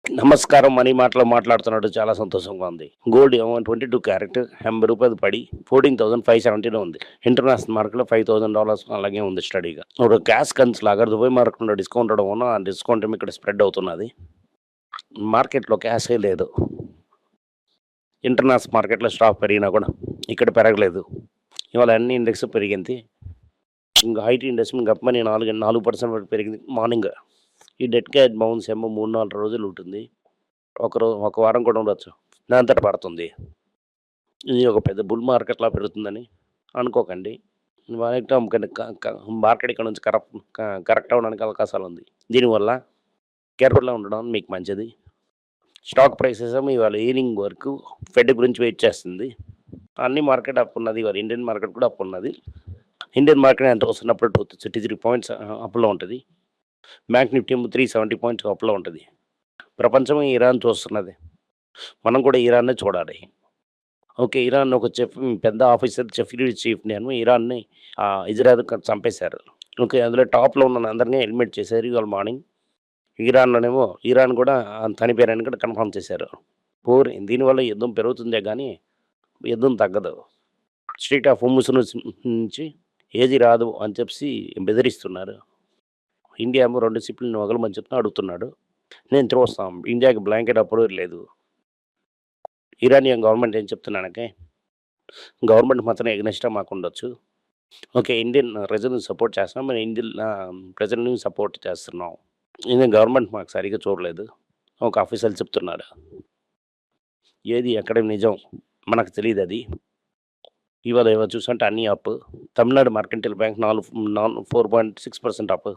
నమస్కారం. మనీ మాటలో మాట్లాడుతున్నట్టు చాలా సంతోషంగా ఉంది. గోల్డ్ 22 క్యారెట్ రూ. 80 పడి 14,570 ఉంది. ఇంటర్నేషనల్ మార్కెట్‌లో $5,000 అలాగే ఉంది స్టడీగా. ఇప్పుడు క్యాష్ కన్స్ లాగా దుబాయ్ మార్కెట్‌లో డిస్కౌంట్ అవ్వడం వలన ఆ డిస్కౌంట్ ఏమో ఇక్కడ స్ప్రెడ్ అవుతున్నది. మార్కెట్‌లో క్యాషే లేదు. ఇంటర్నేషనల్ మార్కెట్‌లో స్టాక్ పెరిగినా కూడా ఇక్కడ పెరగలేదు. ఇవాళ అన్ని ఇండెక్స్ పెరిగింది. ఇంకా ఐటీ ఇండెక్స్ గప్పమని 4% వరకు పెరిగింది మార్నింగ్. ఈ డెడ్ క్యాట్ బౌన్స్ ఏమో 3, 4 రోజులు ఉంటుంది. ఒక వారం కూడా ఉండొచ్చు. దానంతట పడుతుంది. ఇది ఒక పెద్ద బుల్ మార్కెట్‌లా పెరుగుతుందని అనుకోకండి. మార్కెట్ మార్కెట్ ఇక్కడ నుంచి కరెక్ట్ అవ్వడానికి అవకాశాలుంది. దీనివల్ల కేర్‌ఫుల్‌గా ఉండడం మీకు మంచిది. స్టాక్ ప్రైసెస్ ఏమో ఇవాళ ఈవినింగ్ వరకు ఫెడ్ గురించి వెయిట్ చేస్తుంది. అన్ని మార్కెట్ అప్ ఉన్నది. ఇవాళ ఇండియన్ మార్కెట్ కూడా అప్ ఉన్నది. ఇండియన్ మార్కెట్ ఎంత వస్తున్నప్పుడు 233 పాయింట్స్ అప్‌లో ఉంటది. బ్యాంక్ నిఫ్టీ ఏమో 370 పాయింట్స్ అప్‌లో ఉంటది. ప్రపంచం ఇరాన్ చూస్తున్నది. మనం కూడా ఇరాన్నే చూడాలి. ఓకే. ఇరాన్ ఒక పెద్ద ఆఫీసర్ చీఫ్‌ని ఏమో ఇరాన్‌ని ఇజ్రాయెల్ చంపేశారు. ఓకే. అందులో టాప్‌లో ఉన్న అందరిని ఎలిమినేట్ చేశారు ఇవాళ మార్నింగ్. ఇరాన్ కూడా చనిపోయారని కూడా కన్ఫర్మ్ చేశారు. దీనివల్ల యుద్ధం పెరుగుతుందే గానీ, యుద్ధం తగ్గదు. స్ట్రెయిట్ ఆఫ్ హోర్ముజ్ నుంచి ఏది రాదు అని చెప్పి బెదిరిస్తున్నారు. ఇండియా ఏమో 2 షిప్‌లని వదలమని చెప్పి అడుగుతున్నాడు. నేను చూస్తాం. ఇండియాకి బ్లాంకెట్ అప్రూవల్ లేదు. ఇరానియన్ గవర్నమెంట్ ఏం చెప్తున్నానంటే, గవర్నమెంట్ మాత్రం ఎగ్నెస్ట్‌గా మాకుండొచ్చు. ఓకే. ఇండియన్ ప్రజలను సపోర్ట్ చేస్తున్నాం. మన ఇండియన్ ప్రజలని సపోర్ట్ చేస్తున్నాం. ఇండియన్ గవర్నమెంట్ మాకు సరిగ్గా చూడలేదు. ఒక ఆఫీసర్ చెప్తున్నాడు. ఏది ఎక్కడ నిజం మనకు తెలీదది. ఇవాళ చూసుకుంటే అన్నీ up. Tamil Nadu mercantile bank 4.6% up.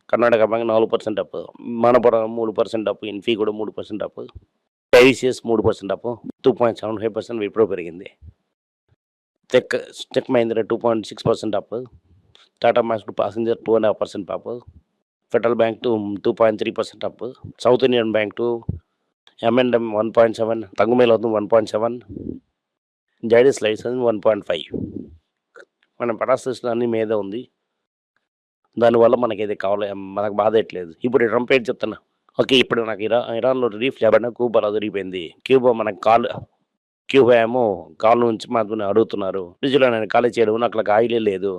Karnataka bank 4% up. Manappuram 3% up. Infy కూడా 3% అప్. ఐసీఐసిఐ 3% అప్. 2.75% విప్రో పెరిగింది. Tech Mahindra 2.6% up. Tata max passenger 2.5% up. Federal bank 2.3% up. South Indian bank M&M 1.7, తంగుమేల 1.7, జైడస్ లైసెన్స్ 1.5. మన పరాస్థితులు అన్నీ మీద ఉంది. దానివల్ల మనకేది కావాలి మనకు బాధేయట్లేదు. ఇప్పుడు ట్రంప్ ఏంటి చెప్తున్నా, ఓకే. ఇప్పుడు నాకు ఇరాన్‌లో రిలీఫ్ చేయబడిన క్యూబాలో దొరికిపోయింది. క్యూబా ఏమో కాల్ నుంచి మాకు అడుగుతున్నారు. ఫ్రిడ్జ్‌లో నేను ఖాళీ చేయడం నాకు ఆయిలే లేదు.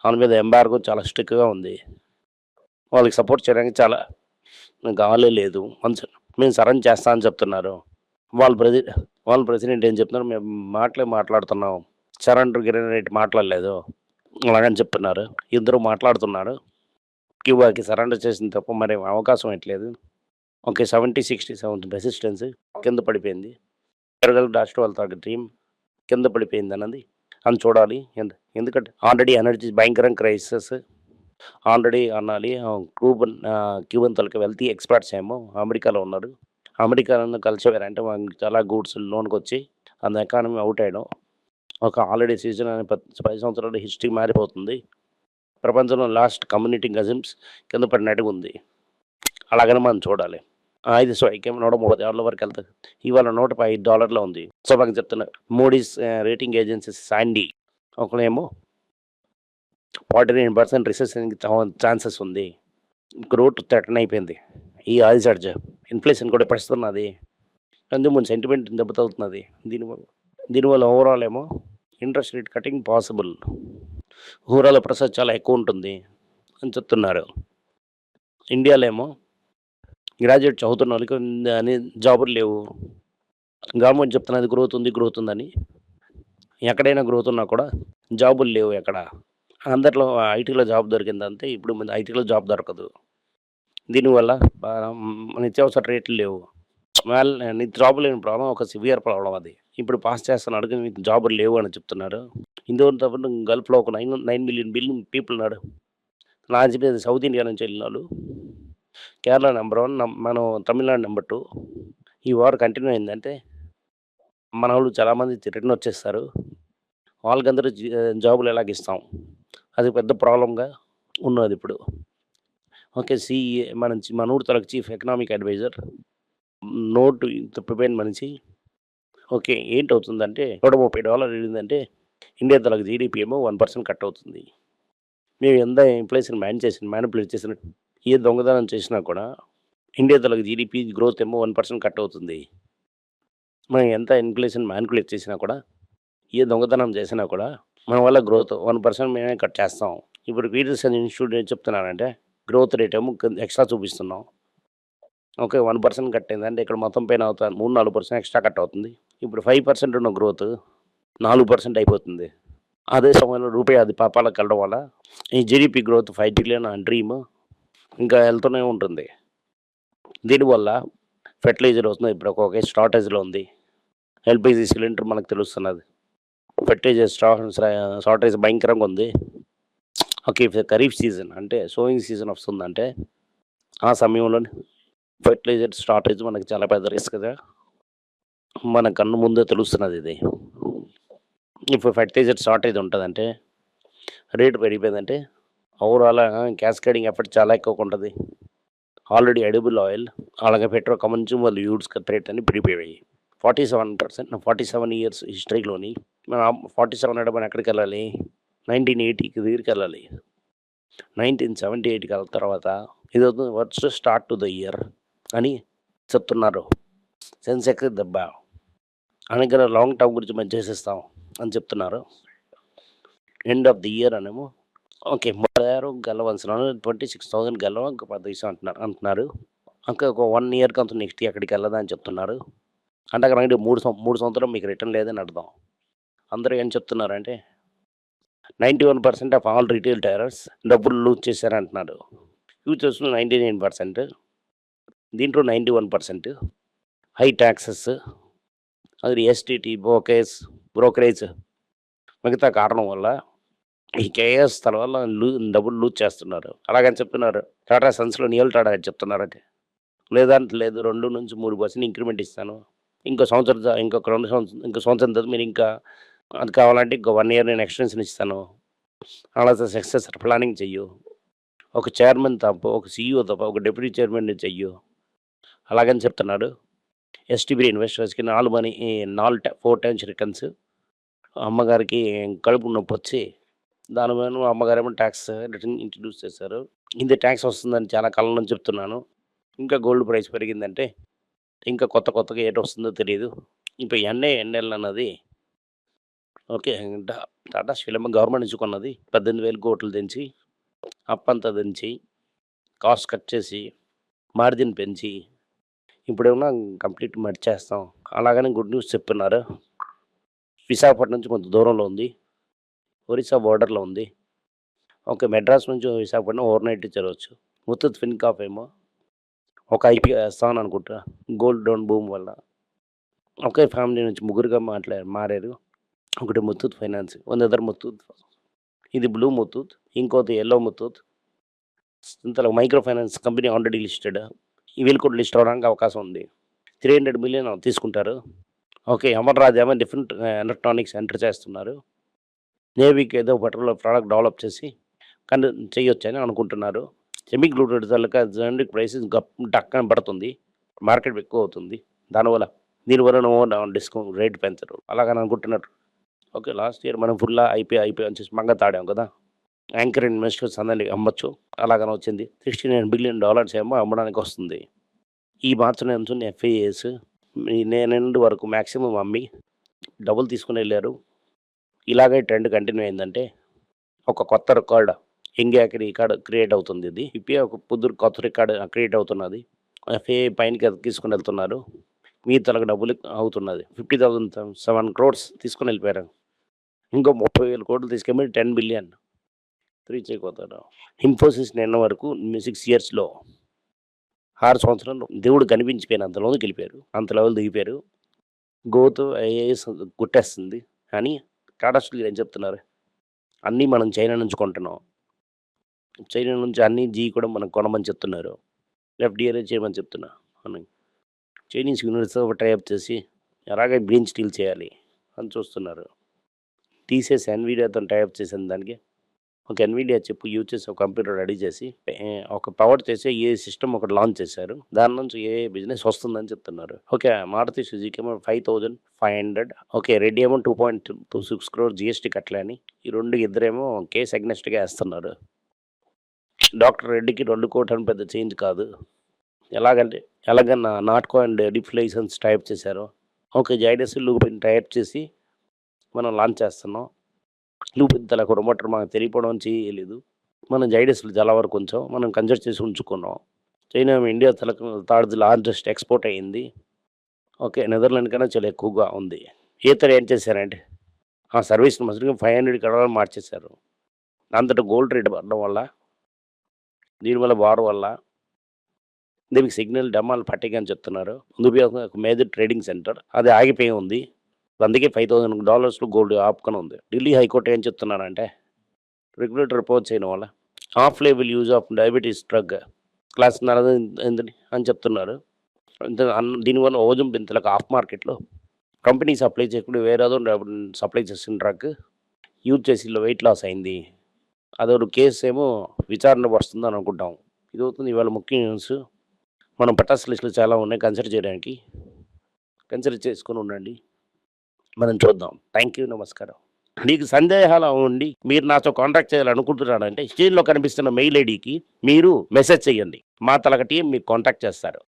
దాని మీద ఎంబార్గో చాలా స్ట్రిక్ట్‌గా ఉంది. వాళ్ళకి సపోర్ట్ చేయడానికి చాలా కావాలే లేదు. మేము సరెండర్ చేస్తా అని చెప్తున్నారు. వాళ్ళ ప్రెసిడెంట్ ఏం చెప్తున్నారు, మేము మాట్లాడుతున్నాం. సరెండర్ మాట్లాడలేదు. అలాగని చెప్తున్నారు. ఇద్దరు మాట్లాడుతున్నారు. క్యూబాకి సరెండర్ చేసిన తప్ప మరి అవకాశం ఎట్లేదు. ఓకే. 67 రెసిస్టెన్స్ కింద పడిపోయింది. డాష్ టీమ్ కింద పడిపోయింది అన్నది అని చూడాలి. ఎందుకంటే ఆల్రెడీ ఎనర్జీ భయంకరం క్రైసిస్ ఆల్రెడీ అనాలి. క్యూబన్ తాలూకా వెల్తీ ఎక్స్పర్ట్స్ ఏమో అమెరికాలో ఉన్నారు. అమెరికాలో కలిసిపోయారంటే చాలా గూడ్స్ లోన్‌కొచ్చి అంత ఎకానమీ అవుట్ అయ్యడం. ఒక ఆల్రెడీ సీజన్ అనే 10 సంవత్సరాల హిస్టరీ మారిపోతుంది. ప్రపంచంలో లాస్ట్ కమ్యూనిటీ గజిమ్స్ కింద పడినట్టుగా ఉంది. అలాగని మనం చూడాలి. ఇది స్ట్రైకేమో $130 వరకు వెళ్తది. ఇవాళ $105 ఉంది. సో మాకు చెప్తున్నారు మూడీస్ రేటింగ్ ఏజెన్సీస్ శాండీ ఒకళ్ళేమో 49% రిసెషన్‌కి ఛాన్సెస్ ఉంది. గ్రోత్ థ్రెటన్ అయిపోయింది. ఈ ఆయిల్ సర్జ్ ఇన్ఫ్లేషన్ కూడా పెంచుతున్నది. అందుకు సెంటిమెంట్ దెబ్బతవుతున్నది. దీనివల్ల ఓవరాల్ ఏమో interest rate cutting possible. Overall pressure చాలా ఎక్కువ ఉంటుంది అని చెప్తున్నారు. ఇండియాలో ఏమో గ్రాడ్యుయేట్ చదువుతున్న వాళ్ళకి అని జాబులు లేవు. గవర్నమెంట్ చెప్తున్నది గ్రోత్ ఉందని. ఎక్కడైనా గ్రోత్ ఉన్నా కూడా జాబులు లేవు ఎక్కడ. అందరిలో ఐటీలో జాబ్ దొరికిందంటే ఇప్పుడు ఐటీలో జాబ్ దొరకదు. దీనివల్ల నిత్యావసర రేట్లు లేవు. జాబ్ లేని ప్రాబ్లం ఒక సివియర్ ప్రాబ్లం అది. ఇప్పుడు పాస్ చేస్తున్నాడు కానీ జాబులు లేవు అని చెప్తున్నారు. ఇందువల్ల గల్ఫ్లో ఒక 9 మిలియన్ పీపుల్ ఉన్నారు. నాకు చెప్పేది సౌత్ ఇండియా నుంచి వెళ్ళిన వాళ్ళు. కేరళ నెంబర్ 1, మనం తమిళనాడు నెంబర్ 2. ఈ వార్ కంటిన్యూ అయిందంటే మన వాళ్ళు చాలామంది రిటర్న్ వచ్చేస్తారు. వాళ్ళకందరూ జాబులు ఎలాగిస్తాం, అది పెద్ద ప్రాబ్లంగా ఉన్నది ఇప్పుడు. ఓకే. సీఈఏ మన ఊరు తలకు చీఫ్ ఎకనామిక్ అడ్వైజర్ నోట్ ఇంత ప్రిపేర్ మనిషి. ఓకే. ఏంటవుతుందంటే $130 వెళ్ళిందంటే ఇండియా తలకు జీడీపీ ఏమో 1% కట్ అవుతుంది. మేము ఎంత ఇన్ఫ్లేషన్ మ్యానిపులేట్ చేసిన ఏ దొంగతనం చేసినా కూడా ఇండియా తాలూకు జీడీపీ గ్రోత్ ఏమో 1% కట్ అవుతుంది. మనం ఎంత ఇన్ఫ్లేషన్ మ్యానిపులేట్ చేసినా కూడా, ఏ దొంగతనం చేసినా కూడా మన వల్ల గ్రోత్ 1% మేమే కట్ చేస్తాం. ఇప్పుడు పీటర్సన్ ఇన్స్టిట్యూట్ ఏం చెప్తున్నారంటే గ్రోత్ రేట్ ఏమో ఎక్స్ట్రా చూపిస్తున్నాం. ఓకే. 1% కట్ అయిందంటే ఇక్కడ మొత్తం పైన 3-4% ఎక్స్ట్రా కట్ అవుతుంది. ఇప్పుడు 5% ఉన్న గ్రోత్ 4% అయిపోతుంది. అదే సమయంలో రూపాయి అది పాపాలకు వెళ్ళడం వల్ల ఈ జీడీపీ గ్రోత్ 5 ట్రిలియన్ డ్రీమ్ ఇంకా వెళ్తూనే ఉంటుంది. దీనివల్ల ఫెర్టిలైజర్ వస్తుంది. ఇప్పుడు ఒక్కొక్క షార్టేజ్లో ఉంది. ఎల్పిజి సిలిండర్ మనకు తెలుస్తున్నది. ఫెర్టిలైజర్ షార్టేజ్ భయంకరంగా ఉంది. ఓకే. ఖరీఫ్ సీజన్ అంటే సోయింగ్ సీజన్ వస్తుందంటే ఆ సమయంలో ఫెర్టిలైజర్ షార్టేజ్ మనకు చాలా పెద్ద రిస్క్గా మన కన్ను ముందే తెలుస్తున్నది ఇది. ఇప్పుడు ఫెర్టిలైజర్ షార్టేజ్ ఉంటుందంటే రేటు పెరిగిపోయిందంటే ఓవరాల్ క్యాస్కేడింగ్ ఎఫెక్ట్ చాలా ఎక్కువగా ఉంటుంది. ఆల్రెడీ ఎడిబుల్ ఆయిల్ అలాగే పెట్రోల్ కన్జ్యూమర్ యూడ్స్ రేట్ అని పెరిగిపోయాయి. 47 ఇయర్స్ హిస్టరీలోని మనం 47 అంటే మనం ఎక్కడికి వెళ్ళాలి? 1980కి దగ్గరికి వెళ్ళాలి. 1978కి వెళ్ళిన తర్వాత ఇది worst start to the year అని చెప్తున్నారు. సెన్సెక్స్ దెబ్బ అనగా లాంగ్ టర్మ్ గురించి మేము చేసేస్తాం అని చెప్తున్నారు. ఎండ్ ఆఫ్ ది ఇయర్ అనేమో ఓకే 36 గెలవలసిన 26,000 గెలవ ఇంకా 10 అంటున్నారు. ఇంకా ఒక 1 ఇయర్కి అంత నెక్స్ట్ ఎక్కడికి వెళ్ళదా అని చెప్తున్నారు. అంటే అక్కడ 3 సంవత్సరం మీకు రిటర్న్ లేదని అర్థం. అందరూ ఏం చెప్తున్నారంటే 91% ఆఫ్ ఆల్ రిటైల్ టైలర్స్ డబ్బులు లూజ్ చేశారంటున్నారు. ఫ్యూచర్స్లో 99%, దీంట్లో 91% హై ట్యాక్సెస్, అది ఎస్టీటీ బ్రోకరేజ్ మిగతా కారణం వల్ల ఈ కేఎస్ తల వల్ల డబ్బులు లూజ్ చేస్తున్నారు. అలాగని చెప్తున్నారు. టాటా సన్స్లో నియల్ టాటా చెప్తున్నారంటే లేదు 2-3% ఇంక్రిమెంట్ ఇస్తాను. ఇంకో సంవత్సరం తర్వాత మీరు ఇంకా అది కావాలంటే ఇంకో 1 ఇయర్ నేను ఎక్స్టెన్షన్ ఇస్తాను. అలా సక్సెస్ ప్లానింగ్ చెయ్యు. ఒక చైర్మన్ తప్ప, ఒక సీఈఓ తప్ప, ఒక డిప్యూటీ చైర్మన్ చెయ్యు అలాగని చెప్తున్నాడు. ఎస్టీబీ ఇన్వెస్టర్స్కి 4 టైమ్స్ రిటర్న్స్. అమ్మగారికి కడుపు నొప్పి వచ్చి దాని మీద అమ్మగారేమో ట్యాక్స్ రిటర్న్ ఇంట్రడ్యూస్ చేశారు. ఇది ట్యాక్స్ వస్తుందని చాలా కాలం నుంచి చెప్తున్నాను. ఇంకా గోల్డ్ ప్రైస్ పెరిగిందంటే ఇంకా కొత్తగా ఏటి వస్తుందో తెలియదు. ఇప్పుడు ఎన్ఎల్ అన్నది ఓకే టాటా స్టీల్ గవర్నమెంట్ నుంచి కొన్నది 18,000 కోట్లు తెంచి అప్పంతా తెంచి కాస్ట్ కట్ చేసి మార్జిన్ పెంచి ఇప్పుడేమన్నా కంప్లీట్ మర్చేస్తాం అలాగని గుడ్ న్యూస్ చెప్తున్నారు. విశాఖపట్నం నుంచి కొంత దూరంలో ఉంది. ఒరిస్సా బోర్డర్లో ఉంది. ఓకే. మెడ్రాస్ నుంచి విశాఖపట్నం ఓవర్ నైట్ చేరవచ్చు. ముత్తూట్ ఫిన్కాప్ ఏమో ఒక ఐపీఓ వేస్తామని అనుకుంటా. గోల్డ్ డౌన్ భూమి వల్ల ఒకే ఫ్యామిలీ నుంచి ముగ్గురుగా మారారు. ఒకటి ముత్తూట్ ఫైనాన్స్, అదర్ ముత్తూట్, ఇది బ్లూ ముత్తూట్, ఇంకోటి ఎల్లో ముత్తూట్. ఇంతలో micro finance company already listed. వీళ్ళు కూడా లిస్ట్ అవ్వడానికి అవకాశం ఉంది. 300 మిలియన్ తీసుకుంటారు. ఓకే. అమర్ రాజా ఏమో డిఫరెంట్ ఎలక్ట్రానిక్స్ ఎంటర్ చేస్తున్నారు. నేవీకి ఏదో పర్టికులర్ ప్రోడక్ట్ డెవలప్ చేసి కానీ చేయొచ్చని అనుకుంటున్నారు. సెమీ గ్లూటెడ్ జనరిక్ ప్రైస్ డక్కన పడుతుంది. మార్కెట్ ఎక్కువ అవుతుంది. దీనివల్ల డిస్కౌంట్ రేట్ పెంచరు అలాగని అనుకుంటున్నారు. ఓకే. లాస్ట్ ఇయర్ మనం ఫుల్లా అయిపోయి అని చేసి మంగ తాడాం కదా. యాంకర్ ఇన్వెస్టర్స్ అందరినీ అమ్మచ్చు అలాగని వచ్చింది. $69 బిలియన్ ఏమో అమ్మడానికి వస్తుంది. ఈ మాత్రం ఎంత ఎఫ్ఐఏస్ నేనండి వరకు మ్యాక్సిమం అమ్మి డబ్బులు తీసుకుని వెళ్ళారు. ఇలాగే ట్రెండ్ కంటిన్యూ అయిందంటే ఒక కొత్త రికార్డ్ ఇండియా రికార్డ్ క్రియేట్ అవుతుంది. ఇది ఇప్పే ఒక కొత్త రికార్డ్ క్రియేట్ అవుతున్నది. ఎఫ్ఐఏ పైనకి తీసుకుని వెళ్తున్నారు. మీ తలకు డబ్బులు అవుతున్నది. 50,007 crores తీసుకుని వెళ్ళిపోయారు. ఇంకో 30,000 కోట్లు తీసుకెళ్ళి 10 బిలియన్ రీచ్ అయిపోతాడు. ఇన్ఫోసిస్ నిన్న వరకు 6 ఇయర్స్లో 6 సంవత్సరాలు దేవుడు కనిపించిపోయిన అంతలోకి వెళ్ళిపోయారు. అంత లెవెల్ దిగిపోయారు. గోతు ఐఏఎస్ గుట్టేస్తుంది. కానీ టాటా స్టీల్ ఏం చెప్తున్నారు? అన్నీ మనం చైనా నుంచి కొంటున్నాం. చైనా నుంచి అన్నీ కూడా మనం కొనమని చెప్తున్నారు. ఎఫ్డిఏ చేయమని చెప్తున్నా అని చైనీస్ యూనివర్సిటీ టైప్ చేసి అలాగే గ్రీన్ స్టీల్ చేయాలి అని చూస్తున్నారు. తీసేసి ఎన్విడియాతో టైప్ చేసిన దానికి ఒక ఎన్విడియా చెప్పు యూజ్ చేసి ఒక కంప్యూటర్ రెడీ చేసి ఒక పవర్ చేసి ఏ సిస్టమ్ ఒకటి లాంచ్ చేశారు. దాని నుంచి ఏ బిజినెస్ వస్తుందని చెప్తున్నారు. ఓకే. మారుతి సుజుకి ఏమో 5,500. ఓకే. రెడ్డి ఏమో 2.26 crore జిఎస్టీ కట్టలేని ఈ ఇద్దరేమో కేసు అగ్నెస్ట్గా వేస్తున్నారు. డాక్టర్ రెడ్డికి 2 కోట్లు అని పెద్ద చేంజ్ కాదు. ఎలాగన్నా నాట్కో అండ్ డిప్ లైసెన్స్ టైప్ చేశారు. ఓకే. జైడస్ లూపిన్ టైప్ చేసి మనం లాంచ్ చేస్తున్నాం. లూపిన్ తల ప్రమోటర్ మనకు తెలియకపోవడం చేయలేదు. మనం జైడస్‌లో చాలా వరకు ఉంచాం. మనం కన్సిడర్ చేసి ఉంచుకున్నాం. చైనా ఇండియా తలకు థర్డ్ లార్జెస్ట్ ఎక్స్‌పోర్ట్ అయింది. ఓకే. నెదర్లాండ్ కన్నా చాలా ఎక్కువగా ఉంది. ఈథర్ ఏం చేశారంటే ఆ సర్వీస్‌ని మస్తుగా 500 కరోड़ మార్చేశారు. అంతట గోల్డ్ రేట్ పడడం వల్ల, దీనివల్ల వార్ వల్ల దీనికి సిగ్నల్ డమాల్ పట్టిక అని చెప్తున్నారు. దుబాయ్ ఒక మేజర్ ట్రేడింగ్ సెంటర్. అది ఆగిపోయి ఉంది. అందుకే $5,000 గోల్డ్ ఆపుకొని ఉంది. ఢిల్లీ హైకోర్టు ఏం చెప్తున్నారంటే రెగ్యులేటర్ రిపోర్ట్ చేయడం వల్ల off label use of diabetes drug class 4 అని చెప్తున్నారు. దీనివల్ల ఓజోన్ బింతలకు ఆఫ్ మార్కెట్లో కంపెనీ సప్లై చేయకుండా వేరే సప్లై చేసిన డ్రగ్ యూజ్ చేసి వెయిట్ లాస్ అయింది. అదొక కేసు ఏమో విచారణ వస్తుందని అనుకుంటాం. ఇది అవుతుంది ఇవాళ ముఖ్య న్యూస్. మనం పటాస్ లిస్టులు చాలా ఉన్నాయి కన్సిడర్ చేయడానికి. కన్సిడర్ చేసుకొని ఉండండి. మనం చూద్దాం. Thank you. నమస్కారం. మీకు సందేహాలు ఉండి మీరు నాతో కాంటాక్ట్ చేయాలనుకుంటున్నారంటే స్క్రీన్‌లో కనిపిస్తున్న మెయిల్ ఐడీకి మీరు మెసేజ్ చేయండి. మా తలక టీం మీకు కాంటాక్ట్ చేస్తారు.